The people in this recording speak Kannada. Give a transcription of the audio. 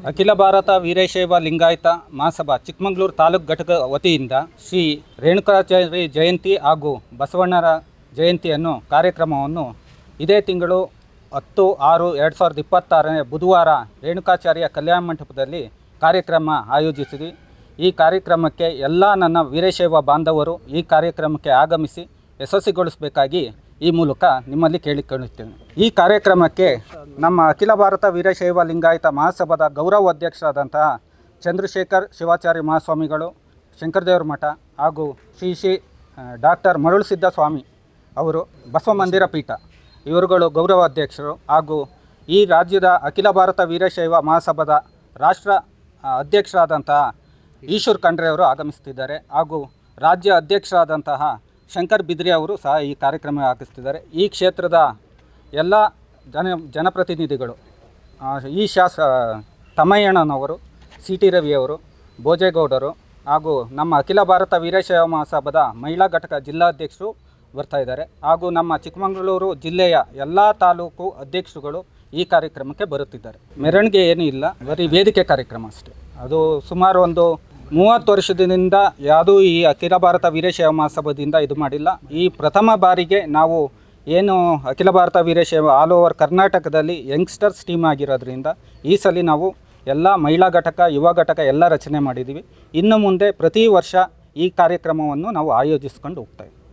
ಅಖಿಲ ಭಾರತ ವೀರಶೈವ ಲಿಂಗಾಯತ ಮಹಾಸಭಾ ಚಿಕ್ಕಮಗಳೂರು ತಾಲೂಕು ಘಟಕ ವತಿಯಿಂದ ಶ್ರೀ ರೇಣುಕಾಚಾರ್ಯ ಜಯಂತಿ ಹಾಗೂ ಬಸವಣ್ಣರ ಜಯಂತಿಯನ್ನು ಕಾರ್ಯಕ್ರಮವನ್ನು ಇದೇ ತಿಂಗಳು 10/6/2026 ಬುಧವಾರ ರೇಣುಕಾಚಾರ್ಯ ಕಲ್ಯಾಣ ಮಂಟಪದಲ್ಲಿ ಕಾರ್ಯಕ್ರಮ ಆಯೋಜಿಸಿದ್ವಿ. ಈ ಕಾರ್ಯಕ್ರಮಕ್ಕೆ ಎಲ್ಲ ನನ್ನ ವೀರಶೈವ ಬಾಂಧವರು ಈ ಕಾರ್ಯಕ್ರಮಕ್ಕೆ ಆಗಮಿಸಿ ಯಶಸ್ವಿಗೊಳಿಸಬೇಕಾಗಿ ಈ ಮೂಲಕ ನಿಮ್ಮಲ್ಲಿ ಕೇಳಿಕೊಳ್ಳುತ್ತೇನೆ. ಈ ಕಾರ್ಯಕ್ರಮಕ್ಕೆ ನಮ್ಮ ಅಖಿಲ ಭಾರತ ವೀರಶೈವ ಲಿಂಗಾಯತ ಮಹಾಸಭಾದ ಗೌರವ ಅಧ್ಯಕ್ಷರಾದಂತಹ ಚಂದ್ರಶೇಖರ್ ಶಿವಾಚಾರ್ಯ ಮಹಾಸ್ವಾಮಿಗಳು, ಶಂಕರದೇವರ ಮಠ ಹಾಗೂ ಶ್ರೀ ಡಾಕ್ಟರ್ ಮರುಳಸಿದ್ಧ ಸ್ವಾಮಿ ಅವರು ಬಸವ ಮಂದಿರ ಪೀಠ ಇವರುಗಳು ಗೌರವ ಅಧ್ಯಕ್ಷರು ಹಾಗೂ ಈ ರಾಜ್ಯದ ಅಖಿಲ ಭಾರತ ವೀರಶೈವ ಮಹಾಸಭಾದ ರಾಷ್ಟ್ರ ಅಧ್ಯಕ್ಷರಾದಂತಹ ಈಶ್ವರ್ ಖಂಡ್ರೆ ಅವರು ಆಗಮಿಸುತ್ತಿದ್ದಾರೆ ಹಾಗೂ ರಾಜ್ಯ ಅಧ್ಯಕ್ಷರಾದಂತಹ ಶಂಕರ್ ಬಿದ್ರಿ ಅವರು ಸಹ ಈ ಕಾರ್ಯಕ್ರಮ ಆಗಮಿಸುತ್ತಿದ್ದಾರೆ. ಈ ಕ್ಷೇತ್ರದ ಎಲ್ಲ ಜನಪ್ರತಿನಿಧಿಗಳು ಈ ತಮ್ಮಯ್ಯಣ್ಣನವರು, ಸಿ.ಟಿ. ರವಿಯವರು, ಭೋಜೇಗೌಡರು ಹಾಗೂ ನಮ್ಮ ಅಖಿಲ ಭಾರತ ವೀರಶೈವ ಮಹಾಸಭಾದ ಮಹಿಳಾ ಘಟಕ ಜಿಲ್ಲಾಧ್ಯಕ್ಷರು ಬರ್ತಾ ಇದ್ದಾರೆ ಹಾಗೂ ನಮ್ಮ ಚಿಕ್ಕಮಗಳೂರು ಜಿಲ್ಲೆಯ ಎಲ್ಲ ತಾಲೂಕು ಅಧ್ಯಕ್ಷರುಗಳು ಈ ಕಾರ್ಯಕ್ರಮಕ್ಕೆ ಬರುತ್ತಿದ್ದಾರೆ. ಮೆರವಣಿಗೆ ಏನೂ ಇಲ್ಲ, ಬರೀ ವೇದಿಕೆ ಕಾರ್ಯಕ್ರಮ ಅಷ್ಟೇ. ಅದು ಸುಮಾರು ಒಂದು 30 ವರ್ಷದಿಂದ ಯಾವುದೂ ಈ ಅಖಿಲ ಭಾರತ ವೀರಶೈವ ಮಹಾಸಭಾದಿಂದ ಇದು ಮಾಡಿಲ್ಲ. ಈ ಪ್ರಥಮ ಬಾರಿಗೆ ನಾವು ಏನು ಅಖಿಲ ಭಾರತ ವೀರಶೈವ ಆಲ್ ಓವರ್ ಕರ್ನಾಟಕದಲ್ಲಿ ಯಂಗ್ಸ್ಟರ್ಸ್ ಟೀಮ್ ಆಗಿರೋದ್ರಿಂದ ಈ ಸಲ ನಾವು ಎಲ್ಲ ಮಹಿಳಾ ಘಟಕ, ಯುವ ಘಟಕ ಎಲ್ಲ ರಚನೆ ಮಾಡಿದ್ದೀವಿ. ಇನ್ನು ಮುಂದೆ ಪ್ರತಿ ವರ್ಷ ಈ ಕಾರ್ಯಕ್ರಮವನ್ನು ನಾವು ಆಯೋಜಿಸ್ಕೊಂಡು ಹೋಗ್ತಾಯಿದ್ದೀವಿ.